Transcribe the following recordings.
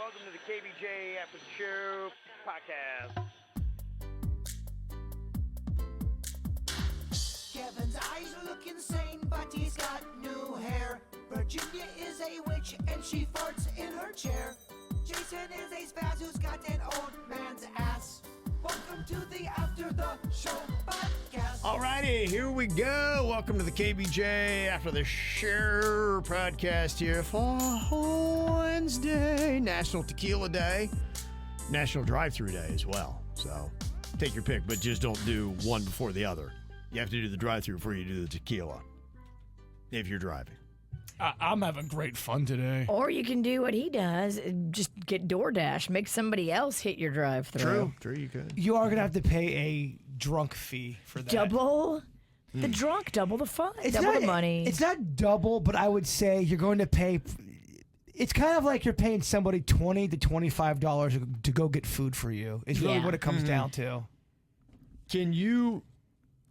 welcome to the KBJ After the Show podcast. Kevin's eyes look insane, but he's got new hair. Virginia is a witch, and she farts in her chair. Jason is a spaz who's got an old man's ass. Welcome to the After the Show podcast. Alrighty, here we go. Welcome to the KBJ After the Show podcast here for Wednesday, National Tequila Day, National Drive-thru Day as well. So take your pick, but just don't do one before the other. You have to do the drive-thru before you do the tequila if you're driving. I'm having great fun today. Or you can do what he does, just get DoorDash, make somebody else hit your drive-thru. True, you could. You are going to have to pay a drunk fee for that. Double the drunk, double the fun, double the money. It's not double, but I would say you're going to pay. It's kind of like you're paying somebody $20 to $25 to go get food for you. It's really what it comes down to. Can you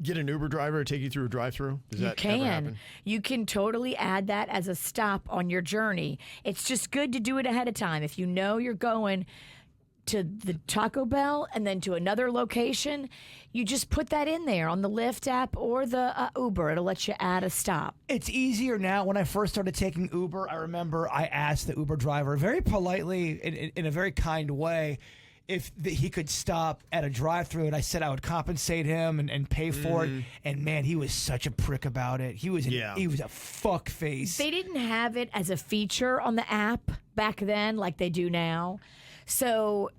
get an Uber driver to take you through a drive-thru? Does that ever happen? You can totally add that as a stop on your journey. It's just good to do it ahead of time. If you know you're going to the Taco Bell and then to another location, you just put that in there on the Lyft app or the Uber. It'll let you add a stop. It's easier now. When I first started taking Uber, I remember I asked the Uber driver very politely, in a very kind way, if he could stop at a drive-thru, and I said I would compensate him and pay for it. And man, he was such a prick about it. He was a fuck face. They didn't have it as a feature on the app back then like they do now. So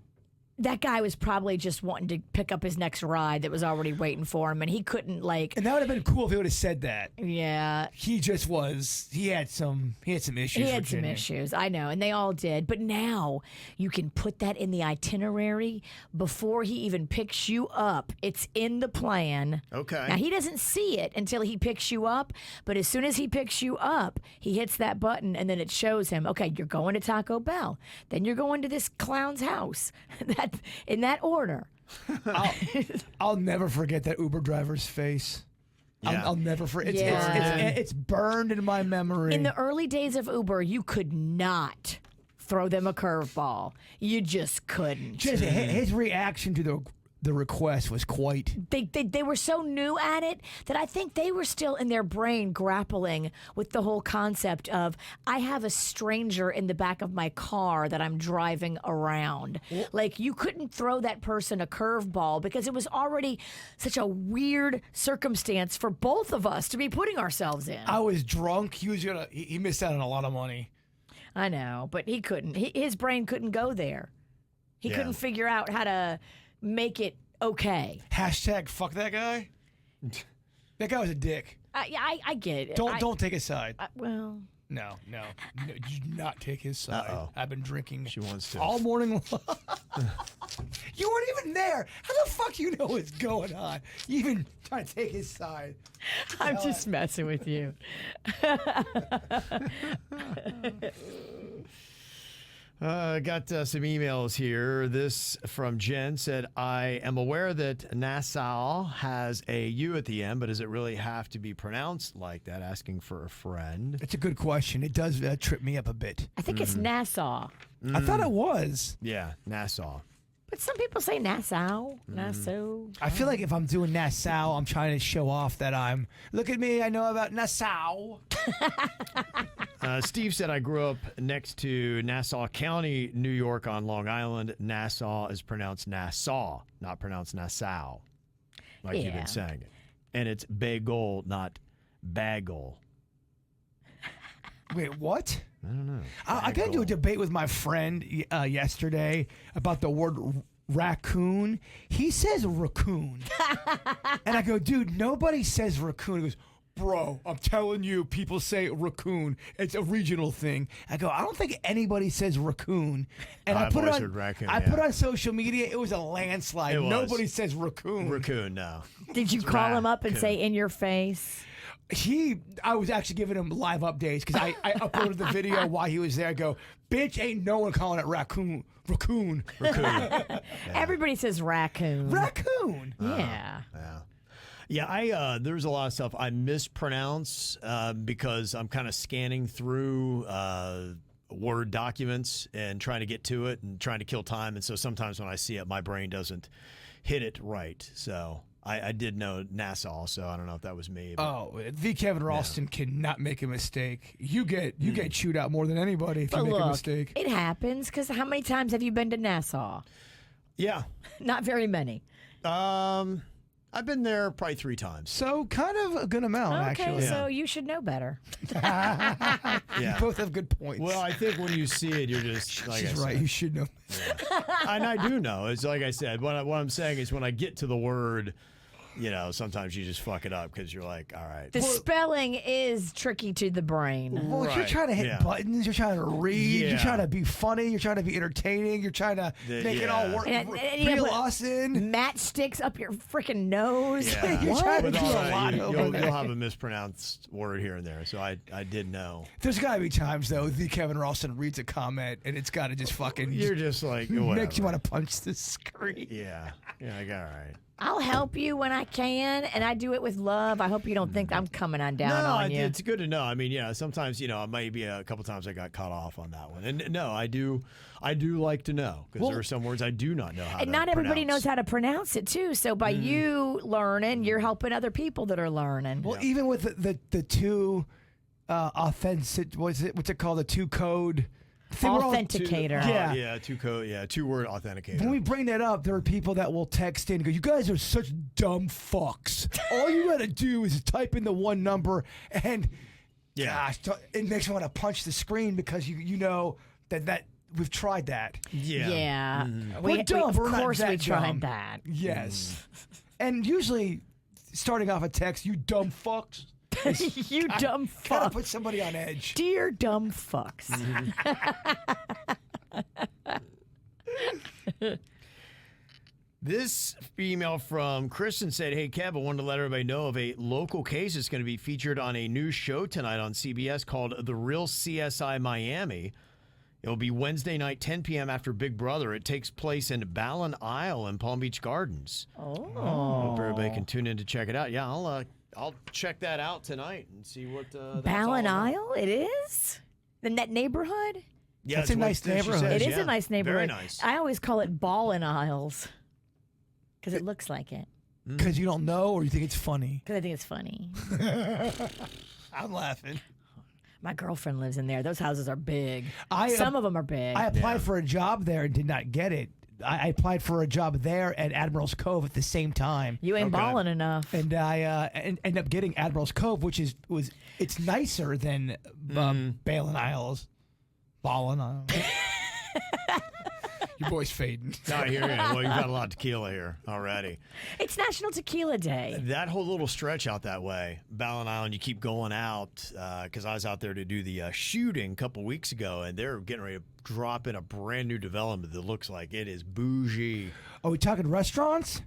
that guy was probably just wanting to pick up his next ride that was already waiting for him, and he couldn't And that would have been cool if he would have said that. Yeah. He just was. He had some issues. He had some issues, I know, and they all did. But now you can put that in the itinerary before he even picks you up. It's in the plan. Okay. Now he doesn't see it until he picks you up, but as soon as he picks you up, he hits that button and then it shows him, okay, you're going to Taco Bell. Then you're going to this clown's house. In that order. I'll never forget that Uber driver's face. Yeah. I'll never forget. Yeah. It's burned in my memory. In the early days of Uber, you could not throw them a curveball. You just couldn't. Just his reaction to the request was quite. They were so new at it that I think they were still in their brain grappling with the whole concept of, I have a stranger in the back of my car that I'm driving around. Like, you couldn't throw that person a curveball because it was already such a weird circumstance for both of us to be putting ourselves in. I was drunk. He missed out on a lot of money. I know, but he couldn't. His brain couldn't go there. He couldn't figure out how to make it okay. Hashtag fuck that guy. That guy was a dick. I get it. Don't take his side. Well, No, do not take his side. Uh-oh. I've been drinking. She wants to. All morning long. You weren't even there. How the fuck do you know what's going on? You even trying to take his side. I'm just messing with you. Got some emails here. This from Jen said, I am aware that Nassau has a U at the end, but does it really have to be pronounced like that? Asking for a friend. It's a good question. It does trip me up a bit. I think it's Nassau. I thought it was. Yeah, Nassau. But some people say Nassau. Nassau. I feel like if I'm doing Nassau, I'm trying to show off that look at me, I know about Nassau. Steve said, I grew up next to Nassau County, New York on Long Island. Nassau is pronounced Nassau, not pronounced Nassau, like you've been saying it. And it's bagel, not bagel. Wait, what? I don't know. I got into a debate with my friend yesterday about the word raccoon. He says raccoon. And I go, dude, nobody says raccoon. He goes, bro, I'm telling you, people say raccoon. It's a regional thing. I go, I don't think anybody says raccoon. And I've always heard raccoon, I put on social media, it was a landslide. It was. Nobody says raccoon. Raccoon, no. Did you call him up and say in your face? I was actually giving him live updates because I uploaded the video while he was there. I go, bitch, ain't no one calling it raccoon. Raccoon. Everybody says raccoon. Raccoon. Yeah. Yeah, there's a lot of stuff I mispronounce because I'm kind of scanning through Word documents and trying to get to it and trying to kill time. And so sometimes when I see it, my brain doesn't hit it right. So I did know Nassau, so I don't know if that was me. But, Oh, the Kevin Ralston cannot make a mistake. You get chewed out more than anybody if you make a mistake. It happens, because how many times have you been to Nassau? yeah. Not very many. I've been there probably 3 times. So kind of a good amount, Okay, actually. so you should know better. You both have good points. Well, I think when you see it, you're just like She's I right. said. You should know. And I do know. It's like I said. What I'm saying is when I get to the word, sometimes you just fuck it up because you're like, all right. The spelling is tricky to the brain. Well, if you're Right, trying to hit yeah. buttons, you're trying to read, you're Yeah. trying to be funny, you're trying to be entertaining, you're trying to make it all yeah. work, And you reel put us in. Matchsticks up your freaking nose. Yeah. You're What? trying to With do all a that, lot over you'll there. have a mispronounced word here and there. So I did know. There's got to be times, though, the Kevin Ralston reads a comment, and it's got to just fucking You're just like, whatever. makes you want to punch the screen. Yeah. Yeah, like, all right. I'll help you when I can, and I do it with love. I hope you don't think I'm coming on down on you. It's good to know. I mean, sometimes, maybe a couple times I got caught off on that one. And no, I do like to know because there are some words I do not know how to And not everybody knows pronounce. how to pronounce it, too. So by you learning, you're helping other people that are learning. Well, even with the two authentic, what's it called? The two code. Authenticator. Yeah. Two-word authenticator. When we bring that up, there are people that will text in and go, "You guys are such dumb fucks. All you got to do is type in the one number, and gosh, it makes me want to punch the screen because you know that we've tried that. Yeah. We're dumb, of but we're not course that we tried dumb. that. Yes, and usually starting off a text, "You dumb fucks." You dumb Gotta fuck. put somebody on edge. Dear dumb fucks. This email from Kristen said, "Hey, Kev, I wanted to let everybody know of a local case that's going to be featured on a new show tonight on CBS called The Real CSI Miami. It'll be Wednesday night, 10 p.m. after Big Brother. It takes place in Ballin Isle in Palm Beach Gardens. Hope everybody can tune in to check it out. Yeah, I'll check that out tonight and see what that's Ballin all about. Isle, it is? In that neighborhood? Yeah, That's a what nice she neighborhood. says, It is yeah. a nice neighborhood. Very nice. I always call it Ballin Isles because it looks like it. Because you don't know, or you think it's funny. Because I think it's funny. I'm laughing. My girlfriend lives in there. Those houses are big. I, Some of them are big. I applied for a job there and did not get it. I applied for a job there at Admiral's Cove at the same time. you ain't Okay. balling enough. And I ended up getting Admiral's Cove, which it's nicer than Ballin Isles. Ballin Isles. Your boy's fading. I hear you. Well, you've got a lot of tequila here already. It's National Tequila Day. That whole little stretch out that way, Ballin Island, you keep going out, because I was out there to do the shooting a couple weeks ago, and they're getting ready to drop in a brand new development that looks like it is bougie. Are we talking restaurants?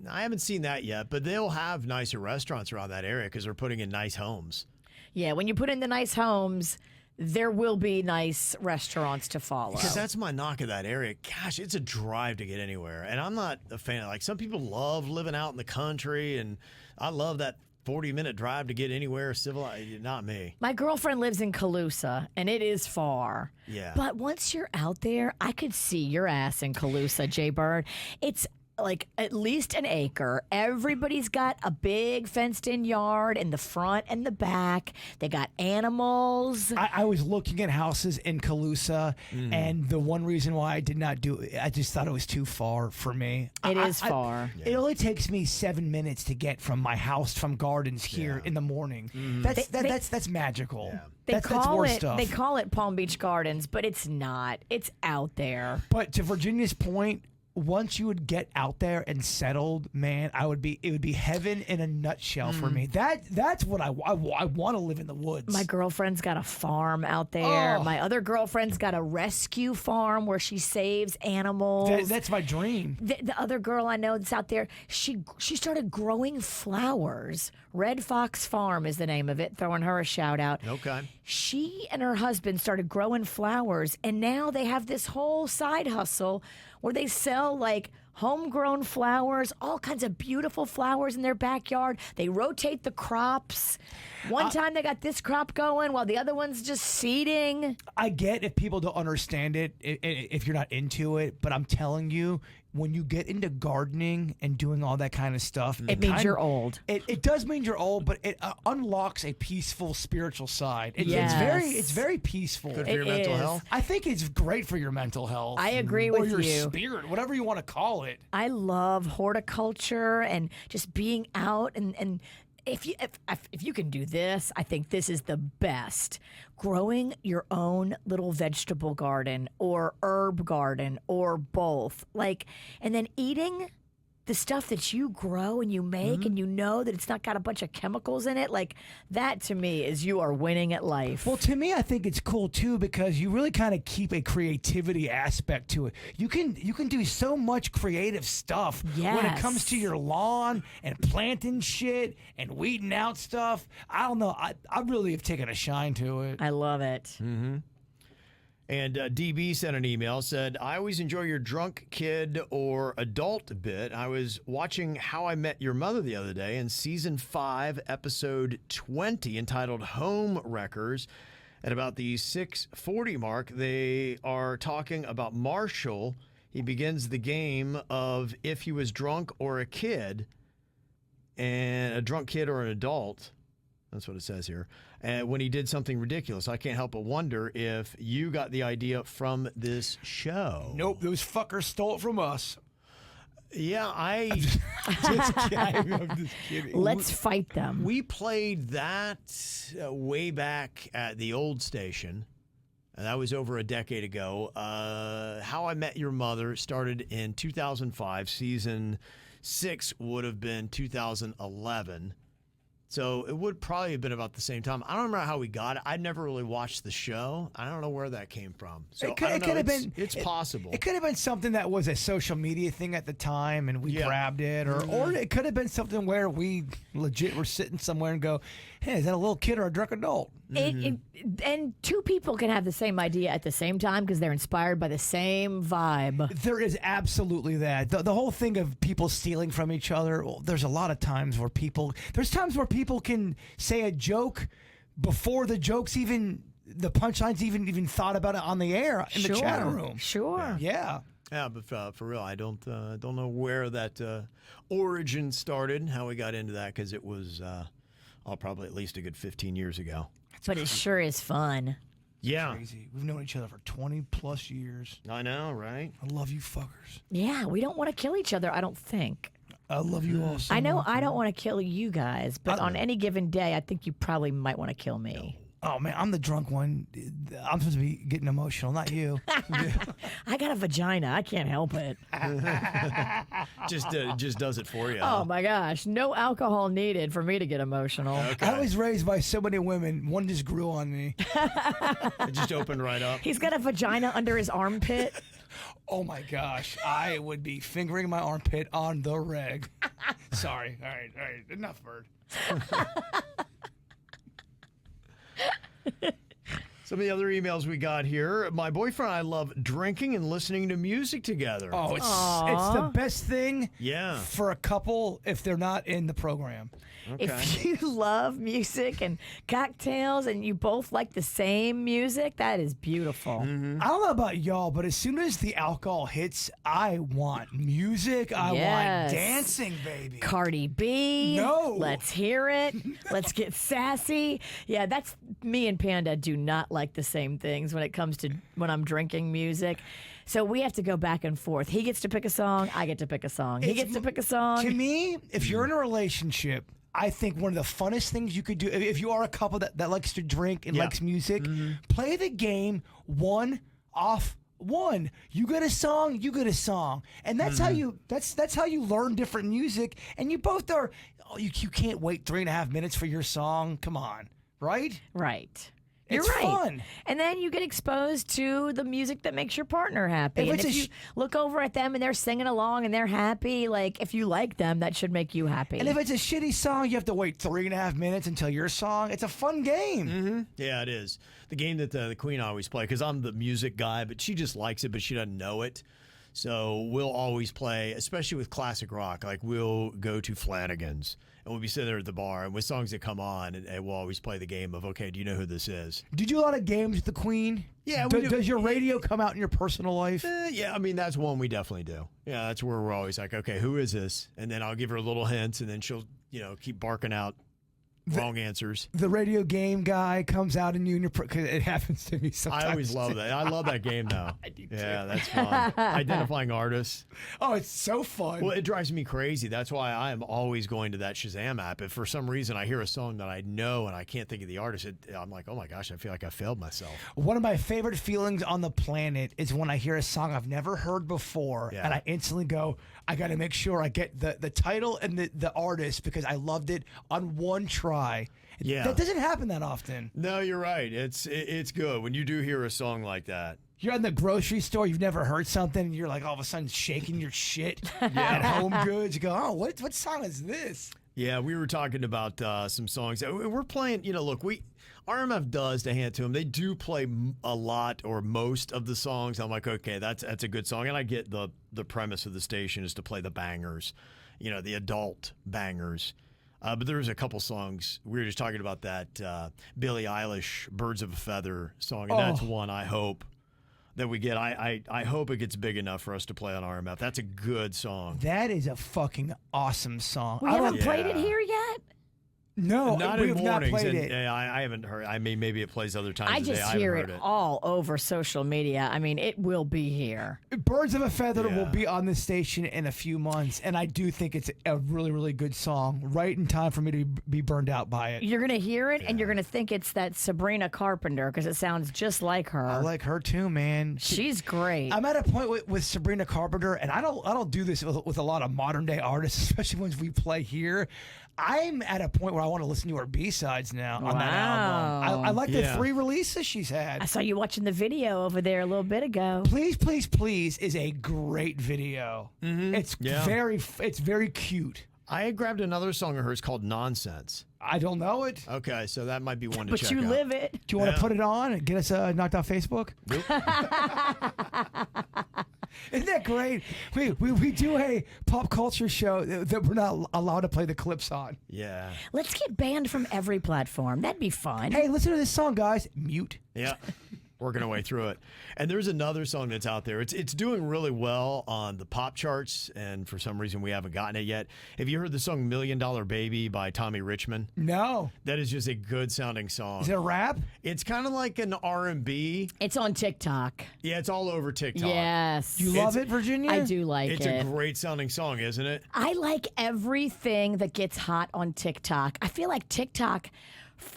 I haven't seen that yet, but they'll have nicer restaurants around that area because they're putting in nice homes. Yeah, when you put in the nice homes, there will be nice restaurants to follow. Because that's my knock of that area. Gosh, it's a drive to get anywhere. And I'm not a fan of, like, some people love living out in the country, and I love that 40-minute drive to get anywhere civilized. Not me. My girlfriend lives in Calusa, and it is far. Yeah. But once you're out there, I could see your ass in Calusa, Jay Bird. It's like at least an acre. Everybody's got a big fenced-in yard in the front and the back. They got animals. I was looking at houses in Calusa, and the one reason why I did not do it, I just thought it was too far for me. It is far. It only takes me 7 minutes to get from my house from Gardens here in the morning. That's magical. They That's call worth it stuff. they call it Palm Beach Gardens, but it's not. It's out there. But to Virginia's point, once you would get out there and settled, man, it would be heaven in a nutshell for me. That's what I want to live in the woods. My girlfriend's got a farm out there. Oh. My other girlfriend's got a rescue farm where she saves animals. That's my dream. The other girl I know that's out there, she started growing flowers. Red Fox Farm is the name of it. Throwing her a shout out. Okay. She and her husband started growing flowers, and now they have this whole side hustle where they sell like homegrown flowers, all kinds of beautiful flowers in their backyard. They rotate the crops. One time they got this crop going while the other one's just seeding. I get if people don't understand it, if you're not into it, but I'm telling you, when you get into gardening and doing all that kind of stuff, It means you're old. It does mean you're old, but it unlocks a peaceful spiritual side. Yes. It's very peaceful. Good for your mental is. health. I think it's great for your mental health. I agree or with your you. spirit, whatever you want to call it. I love horticulture and just being out and if you can do this, I think this is the best. Growing your own little vegetable garden or herb garden or both. And then eating the stuff that you grow and you make and you know that it's not got a bunch of chemicals in it, that to me is you are winning at life. Well, to me, I think it's cool too because you really kind of keep a creativity aspect to it. You can do so much creative stuff when it comes to your lawn and planting shit and weeding out stuff. I don't know. I really have taken a shine to it. I love it. And DB sent an email, said, I always enjoy your drunk kid or adult bit. I was watching How I Met Your Mother the other day in season 5, episode 20, entitled Home Wreckers. At about the 6:40 mark, they are talking about Marshall. He begins the game of if he was drunk or a kid, and a drunk kid or an adult. That's what it says here. And when he did something ridiculous, I can't help but wonder if you got the idea from this show. Nope, those fuckers stole it from us. Yeah, Just kidding. I'm just kidding. Let's fight them. we played that way back at the old station. And that was over a decade ago. How I Met Your Mother started in 2005. Season 6 would have been 2011. So it would probably have been about the same time. I don't remember how we got it. I'd never really watched the show. I don't know where that came from. So It could have been. It's possible. It could have been something that was a social media thing at the time, and we grabbed it, or it could have been something where we legit were sitting somewhere and go, "Hey, is that a little kid or a drunk adult?" And two people can have the same idea at the same time because they're inspired by the same vibe. There is absolutely that. The whole thing of people stealing from each other. Well, there's a lot of times where people can say a joke before the joke's even the punchline's even thought about it on the air in the chat room. Sure. Yeah. Yeah, but for real, I don't know where that origin started, how we got into that, because it was probably at least a good 15 years ago. But it sure is fun. Yeah. Crazy. We've known each other for 20 plus years. I know, right? I love you fuckers. Yeah, we don't want to kill each other, I don't think. I love you all so I know much. I don't want to kill you guys, but on any given day, I think you probably might want to kill me. Oh, man, I'm the drunk one. I'm supposed to be getting emotional, not you. I got a vagina. I can't help it. Just does it for you. Oh, my gosh. No alcohol needed for me to get emotional. Okay. I was raised by so many women. One just grew on me. It just opened right up. He's got a vagina under his armpit. Oh, my gosh. I would be fingering my armpit on the reg. Sorry. All right. Enough, Bird. Some of the other emails we got here. My boyfriend and I love drinking and listening to music together. Oh, it's the best thing for a couple if they're not in the program. Okay. If you love music and cocktails and you both like the same music, that is beautiful. I don't know about y'all, but as soon as the alcohol hits, I want music. I want dancing, baby. Cardi B. No. Let's hear it. Let's get sassy. Yeah, that's me and Panda do not like the same things when it comes to when I'm drinking music. So we have to go back and forth. He gets to pick a song. I get to pick a song. He gets to pick a song. To me, if you're in a relationship, I think one of the funnest things you could do, if you are a couple that likes to drink and likes music, play the game one off one. You get a song, you get a song. And that's how you that's how you learn different music. And you both are, you can't wait 3.5 minutes for your song. Come on, right? Right. It's You're right. fun. And then you get exposed to the music that makes your partner happy. If And it's if a you look over at them and they're singing along and they're happy, like if you like them, that should make you happy. And if it's a shitty song, you have to wait 3.5 minutes until your song. It's a fun game. Yeah, it is. The game that the Queen always play, because I'm the music guy, but she just likes it, but she doesn't know it. So we'll always play, especially with classic rock, like we'll go to Flanagan's and we'll be sitting there at the bar and with songs that come on and we'll always play the game of, okay, do you know who this is? Do you do a lot of games with the Queen? Yeah, we do. Does your radio come out in your personal life? Yeah, I mean, that's one we definitely do. Yeah, that's where we're always like, okay, who is this? And then I'll give her little hints and then she'll, keep barking out wrong answers. The radio game guy comes out in you and cause it happens to me sometimes. I always love that. I love that game, though. I do too. Yeah, that's fun. Identifying artists. Oh, it's so fun. Well, it drives me crazy. That's why I am always going to that Shazam app. If for some reason I hear a song that I know and I can't think of the artist, I'm like, oh my gosh, I feel like I failed myself. One of my favorite feelings on the planet is when I hear a song I've never heard before, and I instantly go, I got to make sure I get the title and the artist because I loved it on one try. Yeah. That doesn't happen that often. No, you're right. It's good when you do hear a song like that. You're in the grocery store, you've never heard something, and you're like all of a sudden shaking your shit at Home Goods. You go, oh, what song is this? Yeah, we were talking about some songs. We're playing, look, RMF does, to hand to them, they do play a lot or most of the songs. I'm like, okay, that's a good song. And I get the premise of the station is to play the bangers, the adult bangers. But there's a couple songs. We were just talking about that Billie Eilish, Birds of a Feather song. And that's one I hope that we get. I hope it gets big enough for us to play on RMF. That's a good song. That is a fucking awesome song. We haven't played it here yet? No, not we in have mornings. not played and, it. I haven't heard. Maybe it plays other times. I of the just day. hear I it haven't heard all over social media. I mean, it will be here. Birds of a Feather will Yeah. be on this station in a few months, and I do think it's a really, really good song. Right in time for me to be burned out by it. You're going to hear it, and you're going to think it's that Sabrina Carpenter because it sounds just like her. I like her too, man. She's great. I'm at a point with Sabrina Carpenter, and I don't do this with a lot of modern day artists, especially ones we play here. I'm at a point where I want to listen to her B-sides now on that album. I like the 3 releases she's I had. saw you watching the video over there a little bit ago. Please, Please, Please is a great video. Mm-hmm. It's very cute. I grabbed another song of hers called Nonsense. I don't know it. Okay, so that might be one to But check you out. live it. Do you want to put it on and get us knocked off Facebook? Isn't that great? We do a pop culture show that we're not allowed to play the clips on. Yeah. Let's get banned from every platform. That'd be fun. Hey, listen to this song, guys. Mute. Yeah. Working our way through it. And there's another song that's out there. It's doing really well on the pop charts, and for some reason we haven't gotten it yet. Have you heard the song $1 Million Baby by Tommy Richmond? No. That is just a good sounding song. Is it a rap? It's kind of like an R&B. It's on TikTok. Yeah, it's all over TikTok. Yes. You love it, Virginia? I do like It's it. a great sounding song, isn't it? I like everything that gets hot on TikTok. I feel like TikTok,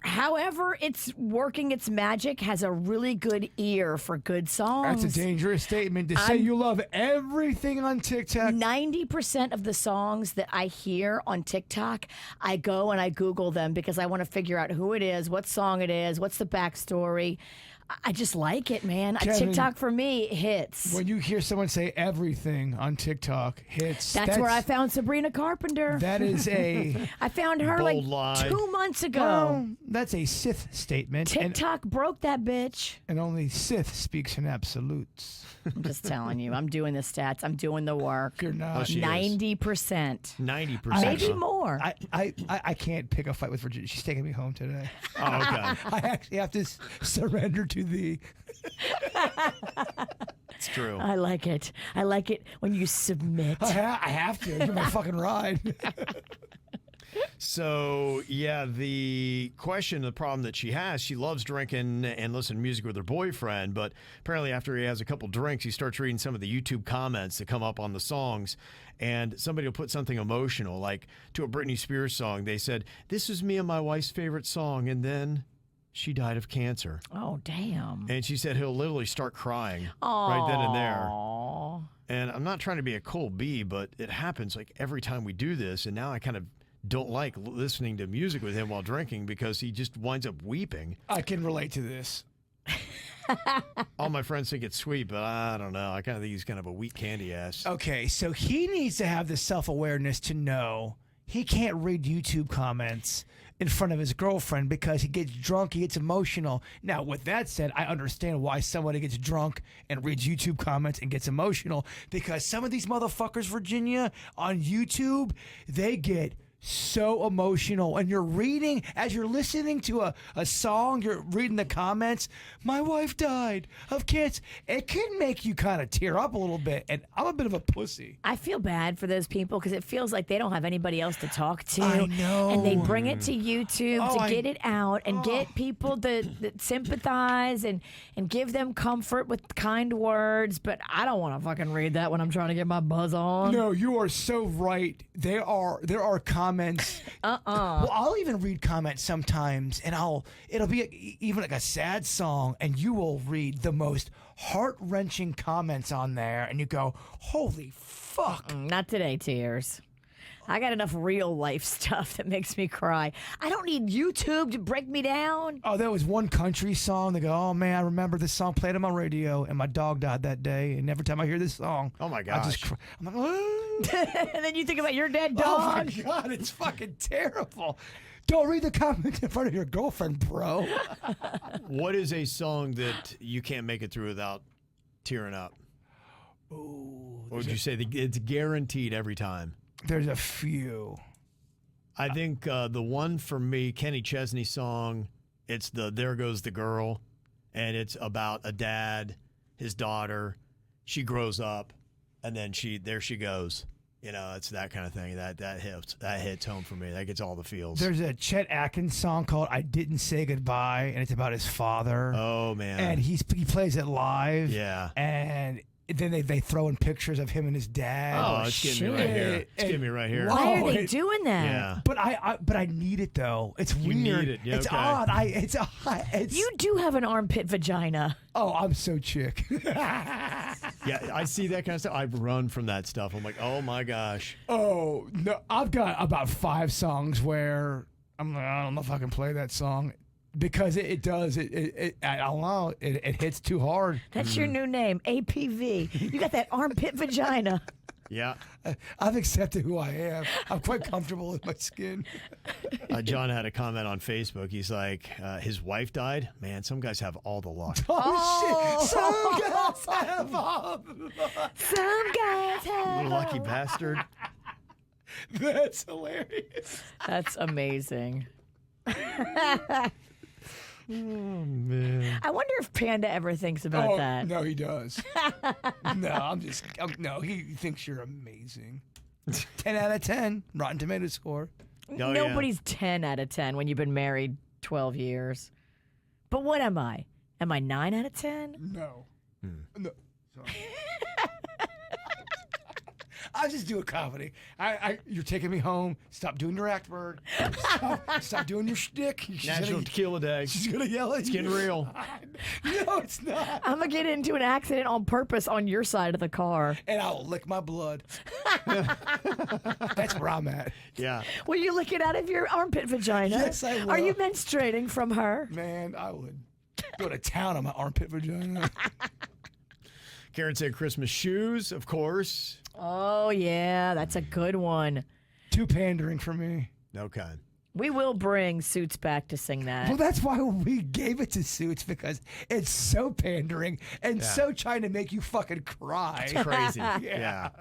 however it's working its magic, has a really good ear for good songs. That's a dangerous statement to say you love everything on TikTok. 90% of the songs that I hear on TikTok, I go and I Google them because I want to figure out who it is, what song it is, what's the backstory. I just like it, man. Kevin, TikTok for me hits. When you hear someone say everything on TikTok, hits. That's where I found Sabrina Carpenter. That is a... I found her Bold like lie. 2 months ago. Well, that's a Sith statement. TikTok broke that bitch. And only Sith speaks in absolutes. I'm just telling you. I'm doing the stats. I'm doing the work. You're not. Oh, she is. 90%. 90%. Maybe huh? more. I can't pick a fight with Virginia. She's taking me home today. Oh, okay. I actually have to surrender to thee. It's true. I like it. I like it when you submit. I have to. You're my fucking ride. So, yeah, the problem that she has, she loves drinking and listening to music with her boyfriend, but apparently after he has a couple drinks, he starts reading some of the YouTube comments that come up on the songs, and somebody will put something emotional, like to a Britney Spears song. They said, "This is me and my wife's favorite song," and then she died of cancer. Oh, damn. And she said he'll literally start crying right then and there. Aww. And I'm not trying to be a cold bee, but it happens like every time we do this, and now I kind of don't like listening to music with him while drinking because he just winds up weeping. I can relate to this. All my friends think it's sweet, but I don't know. I kind of think he's kind of a weak candy ass. Okay, so he needs to have the self-awareness to know he can't read YouTube comments in front of his girlfriend because he gets drunk, he gets emotional. Now, with that said, I understand why somebody gets drunk and reads YouTube comments and gets emotional, because some of these motherfuckers, Virginia, on YouTube, they get so emotional, and you're reading as you're listening to a song, you're reading the comments. My wife died of cancer. It can make you kind of tear up a little bit, and I'm a bit of a pussy. I feel bad for those people because it feels like they don't have anybody else to talk to. I know. And they bring it to YouTube to get it out and get people to sympathize and give them comfort with kind words. But I don't want to fucking read that when I'm trying to get my buzz on. No, you are so right. There are comments. Well, I'll even read comments sometimes, and it'll be even like a sad song, and you will read the most heart-wrenching comments on there, and you go, holy fuck. Not today, Tears. I got enough real life stuff that makes me cry. I don't need YouTube to break me down. Oh, there was one country song. They go, oh man, I remember this song played on my radio, and my dog died that day. And every time I hear this song, Oh my I gosh. just cry. I'm like, oh. And then you think about your dead dog. Oh my God, it's fucking terrible. Don't read the comments in front of your girlfriend, bro. What is a song that you can't make it through without tearing up? Ooh, Or would you say it's guaranteed every time? there's a few. I think the one for me, Kenny Chesney song, it's the There Goes the Girl, and it's about a dad, his daughter, she grows up, and then there she goes. You know, it's that kind of thing. That hits home for me. That gets all the feels. There's a Chet Atkins song called I Didn't Say Goodbye, and it's about his father. Oh, man. And he plays it live. Yeah. And then they throw in pictures of him and his dad. Oh, it's getting me right here. It's getting me right here. Why Oh, are they doing that? Yeah. But I need it though. It's You weird. need it. Yeah, it's okay. odd. It's You do have an armpit vagina. Oh, I'm so chick. Yeah, I see that kind of stuff. I run from that stuff. I'm like, oh my gosh. Oh no, I've got about 5 songs where I'm like, I don't know if I can play that song because it does. I don't know. It hits too hard. That's your new name, APV. You got that armpit vagina. Yeah. I've accepted who I am. I'm quite comfortable with my skin. John had a comment on Facebook. He's like, his wife died. Man, some guys have all the luck. Oh, shit! Some guys have all. Some guys have. You lucky bastard. That's hilarious. That's amazing. Oh, man. I wonder if Panda ever thinks about that. No, he does. No, he thinks you're amazing. 10 out of 10, Rotten Tomatoes score. Oh, Nobody's 10 out of 10 when you've been married 12 years. But what am I? Am I 9 out of 10? No. No. Sorry. I just do a comedy. You're taking me home. Stop doing your act, bird. Stop doing your shtick. National Tequila Day. She's gonna yell at It's you. getting real. No, it's not. I'm going to get into an accident on purpose on your side of the car. And I'll lick my blood. That's where I'm at. Yeah. Will you lick it out of your armpit vagina? Yes, I will. Are you menstruating from her? Man, I would go to town on my armpit vagina. Karen said Christmas shoes, of course. Oh, yeah. That's a good one. Too pandering for me. Okay. We will bring Suits back to sing that. Well, that's why we gave it to Suits, because it's so pandering and Yeah. so trying to make you fucking cry. It's crazy. Yeah.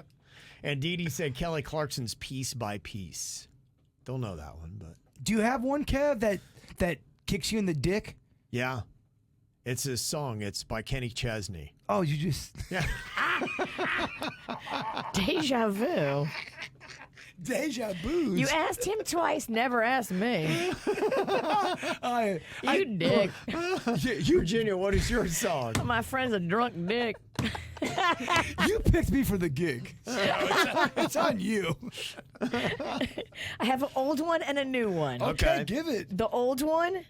And Dee Dee said Kelly Clarkson's Piece by Piece. Don't know that one, but Do you have one, Kev, that kicks you in the dick? yeah. It's a song. It's by Kenny Chesney. Oh, you just Yeah. Deja vu. deja vu. You asked him twice, never asked me. You dick. You Virginia, what is your song? My friend's a drunk dick. you picked me for the gig. So it's on you. I have an old one and a new one. Okay. Give it. The old one,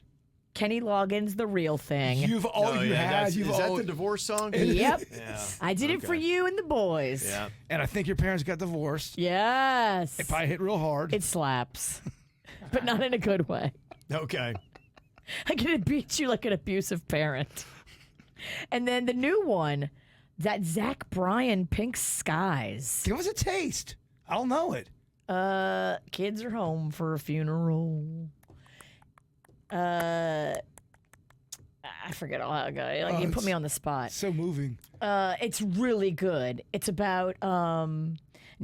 Kenny Loggins, The Real Thing. You've all Oh, you yeah, had. that's- You've is that all, the divorce song? Yep. Yeah. I did it for Okay. you and the boys. Yeah. and I think your parents got divorced. Yes. It probably hit real hard. It slaps, but not in a good way. Okay. I'm going to beat you like an abusive parent. And then the new one, that Zach Bryan, Pink Skies. Give us a taste. I don't know it. Kids are home for a funeral. I forget all how it goes. Like, you put me on the spot. So moving. It's really good. It's about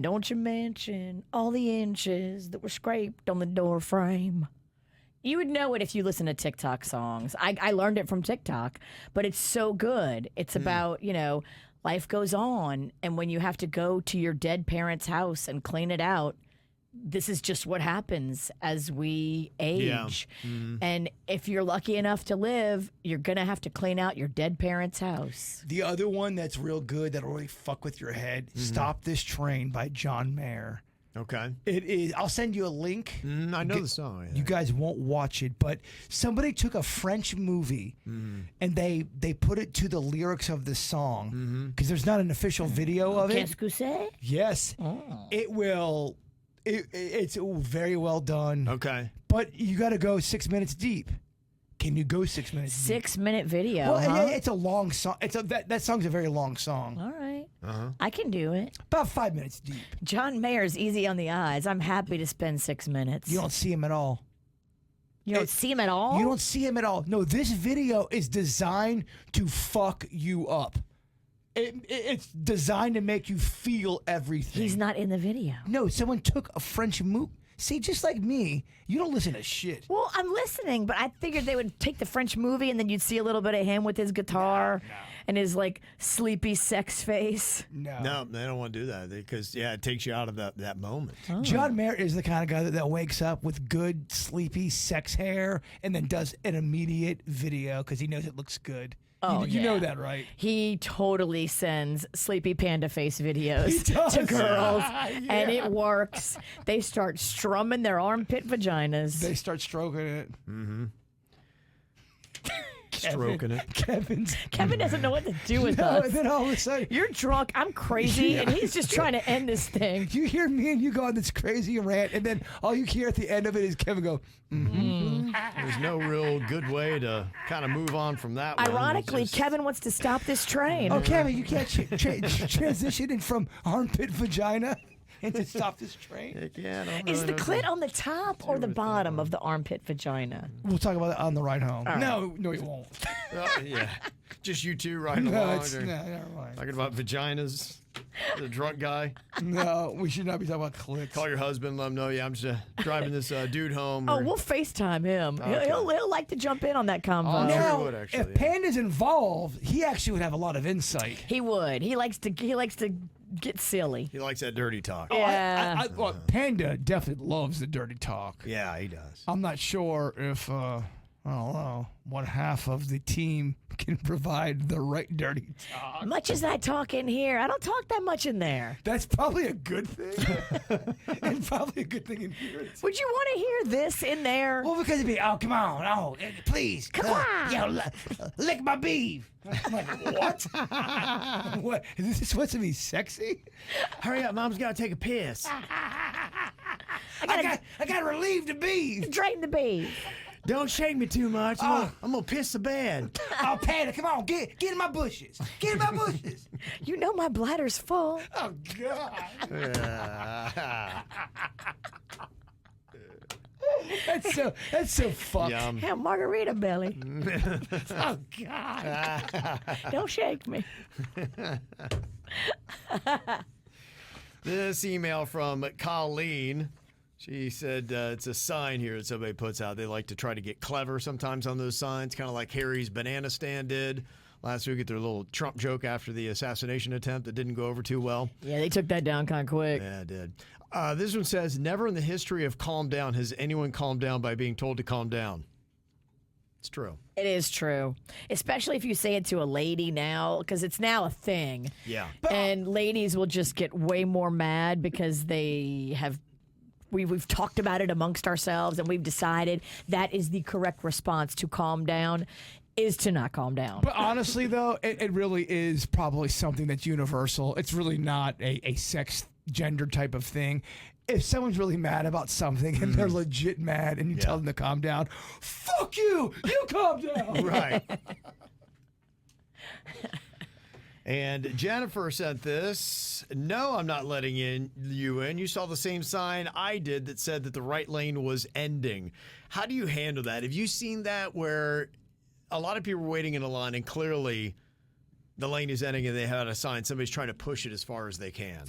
don't you mention all the inches that were scraped on the door frame. You would know it if you listen to TikTok songs. I learned it from TikTok, but it's so good. It's about, life goes on, and when you have to go to your dead parents' house and clean it out, this is just what happens as we age. Yeah. And if you're lucky enough to live, you're going to have to clean out your dead parents' house. The other one that's real good that'll really fuck with your head, Stop This Train by John Mayer. Okay. It is. I'll send you a link. I know the song. Yeah. You guys won't watch it, but somebody took a French movie and they put it to the lyrics of the song because there's not an official video of it. Qu'est-ce que c'est? Yes. It will. It's very well done. Okay. But you got to go 6 minutes deep. Can you go 6 minutes deep? 6-minute video. Well, huh? it's a long song. That song's a very long song. All right. I can do it. About 5 minutes deep. John Mayer's easy on the eyes. I'm happy to spend 6 minutes. You don't see him at all. You don't see him at all? You don't see him at all. No, this video is designed to fuck you up. It's designed to make you feel everything. He's not in the video. No, someone took a French movie. See, just like me, you don't listen to shit. Well, I'm listening, but I figured they would take the French movie and then you'd see a little bit of him with his guitar and his like sleepy sex face. No, they don't want to do that because it takes you out of that moment. Oh. John Mayer is the kind of guy that wakes up with good sleepy sex hair and then does an immediate video because he knows it looks good. Oh, you know that, right? He totally sends sleepy panda face videos to girls, and it works. They start strumming their armpit vaginas. They start stroking it. Mm-hmm. Stroking it. Kevin doesn't know what to do with us. And then all of a sudden, you're drunk, I'm crazy, and he's just trying to end this thing. You hear me and you go on this crazy rant, and then all you hear at the end of it is Kevin go, There's no real good way to kind of move on from that one. Ironically, Kevin wants to stop this train. Oh, Kevin, you can't transition in from armpit vagina into stop this train? Is the clit on the top or the bottom of the armpit vagina? We'll talk about that on the ride home. Right. No, you won't. Just you two riding along. Never mind. Talking about vaginas. The drunk guy. No, we should not be talking about clits. Call your husband, let him know. I'm just driving this dude home. Oh, we'll FaceTime him. Okay. He'll like to jump in on that convo. Now, if Panda's involved, he actually would have a lot of insight. He would. He likes to get silly. He likes that dirty talk. Yeah. Well, Panda definitely loves the dirty talk. Yeah, he does. I'm not sure if, I don't know, one half of the team can provide the right dirty talk. Much as I talk in here, I don't talk that much in there. That's probably a good thing. And probably a good thing in here. Would you want to hear this in there? Well, because it'd be, oh, come on, please. Come on. Yo, lick my beef. I'm like, what? What? Is this supposed to be sexy? Hurry up, Mom's got to take a piss. I gotta relieve the beef. Drain the beef. Don't shake me too much. I'm gonna piss the bed. Oh, Panda, come on, get in my bushes. Get in my bushes. You know my bladder's full. Oh, God. That's so fucked. Yum. Yeah, margarita belly. Oh, God. Don't shake me. This email from Colleen. She said it's a sign here that somebody puts out. They like to try to get clever sometimes on those signs, kind of like Harry's banana stand did last week at their little Trump joke after the assassination attempt that didn't go over too well. Yeah, they took that down kind of quick. Yeah, it did. This one says, never in the history of calm down has anyone calmed down by being told to calm down. It's true. It is true, especially if you say it to a lady now, because it's now a thing. Yeah. And ladies will just get way more mad because they have... We've talked about it amongst ourselves, and we've decided that is the correct response to calm down, is to not calm down. But honestly, though, it really is probably something that's universal. It's really not a sex gender type of thing. If someone's really mad about something and they're legit mad and you tell them to calm down, fuck you! You calm down! Right. And Jennifer sent this. No, I'm not letting you in. You saw the same sign I did that said that the right lane was ending. How do you handle that? Have you seen that where a lot of people were waiting in a line and clearly the lane is ending and they had a sign, somebody's trying to push it as far as they can?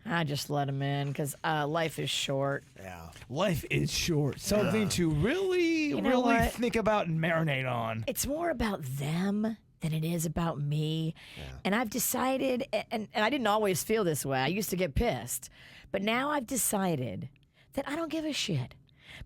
I just let them in because life is short. Yeah. Life is short. Something to really what? think about and marinate on. It's more about them than it is about me. Yeah. And I've decided, and I didn't always feel this way. I used to get pissed. But now I've decided that I don't give a shit.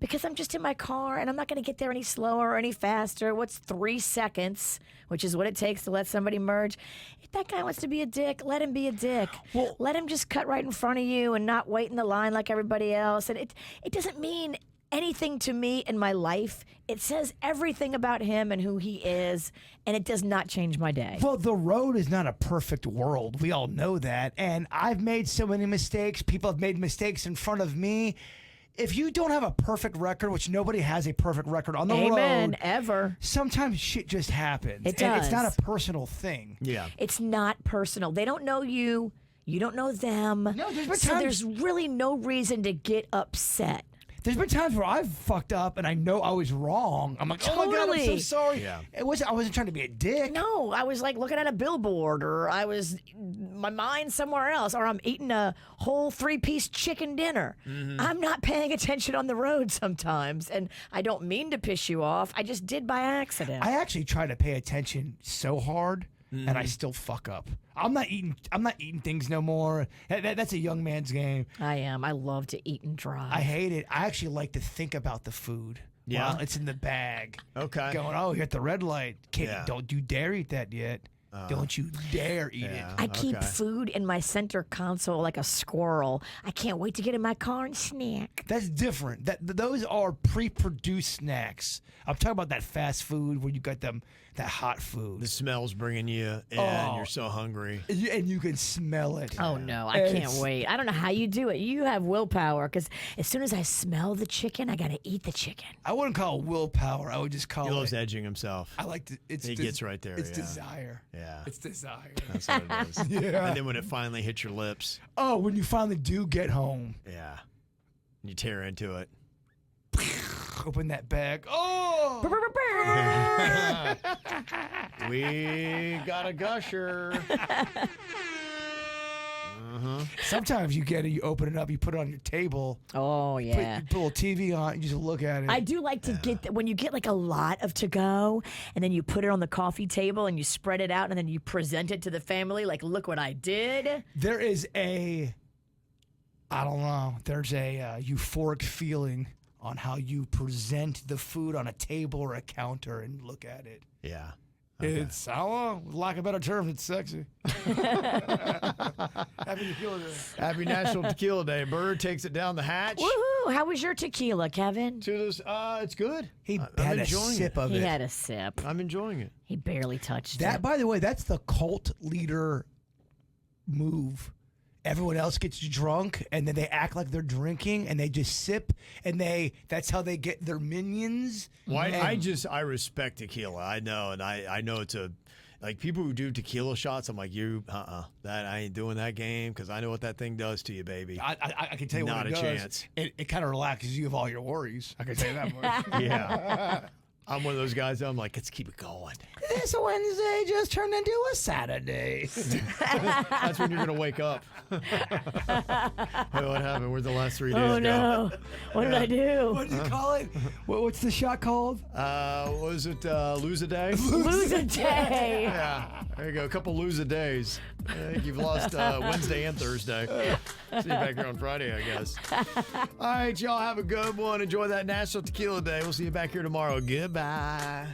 Because I'm just in my car and I'm not going to get there any slower or any faster. What's 3 seconds, which is what it takes to let somebody merge? If that guy wants to be a dick, let him be a dick. Well, let him just cut right in front of you and not wait in the line like everybody else. And it doesn't mean anything to me in my life. It says everything about him and who he is, and it does not change my day. Well, the road is not a perfect world. We all know that. And I've made so many mistakes. People have made mistakes in front of me. If you don't have a perfect record, which nobody has a perfect record on the road, ever. Sometimes shit just happens. It and does. It's not a personal thing. Yeah. It's not personal. They don't know you. You don't know them. No, there's been so times- there's really no reason to get upset. There's been times where I've fucked up and I know I was wrong. I'm like, oh my God, I'm so Totally. sorry. Yeah. I wasn't trying to be a dick. No, I was like looking at a billboard, or I was my mind somewhere else, or I'm eating a whole 3-piece chicken dinner. I'm not paying attention on the road sometimes, and I don't mean to piss you off. I just did by accident. I actually try to pay attention so hard, and I still fuck up. I'm not eating things no more. That's a young man's game. I am. I love to eat and drive. I hate it. I actually like to think about the food. Yeah? While it's in the bag. Okay. Going, oh, you're at the red light. Kid, Yeah. don't you dare eat that yet. Don't you dare eat it. I keep okay. food in my center console like a squirrel. I can't wait to get in my car and snack. That's different. Those are pre-produced snacks. I'm talking about that fast food where you got that hot food. The smell's bringing you in. Oh. You're so hungry. And you can smell it. Oh, no, I can't wait. I don't know how you do it. You have willpower, because as soon as I smell the chicken, I got to eat the chicken. I wouldn't call it willpower. I would just call He loves it. edging himself. I like to. He gets right there, It's yeah. desire. Yeah. It's desire. That's what it is. Yeah. And then when it finally hits your lips, Oh, when you finally do get home, yeah, you tear into it. open that bag. Oh, We got a gusher. sometimes you get it. You open it up. You put it on your table. Oh, yeah. You put a little TV on. You just look at it. I do like to get when you get like a lot of to go, and then you put it on the coffee table and you spread it out, and then you present it to the family like, look what I did. There is I don't know. There's a euphoric feeling on how you present the food on a table or a counter and look at it. Yeah. It's, I don't know, lack of better terms, it's sexy. Happy Tequila Day. Happy National Tequila Day. Bird takes it down the hatch. Woohoo! How was your tequila, Kevin? To this, it's good. He I'm had a enjoying sip it. of He it. had a sip. I'm enjoying it. He barely touched That, it. by the way, that's the cult leader move. Everyone else gets drunk, and then they act like they're drinking, and they just sip, and that's how they get their minions. Why? And- I respect tequila. I know, and I know it's like people who do tequila shots. I'm like, that I ain't doing that game, because I know what that thing does to you, baby. I can tell you Not what it a does. chance. It kind of relaxes you of all your worries. I can tell you that much. Yeah. I'm one of those guys that I'm like, let's keep it going. This Wednesday just turned into a Saturday. That's when you're going to wake up. Hey, what happened? Where'd the last 3 days Oh go? no! What did I do? What do you call it? What's the shot called? What was it? Lose a day? Lose a day. Yeah. There you go. A couple lose a days. I think you've lost Wednesday and Thursday. See you back here on Friday, I guess. All right, y'all have a good one. Enjoy that National Tequila Day. We'll see you back here tomorrow. Goodbye.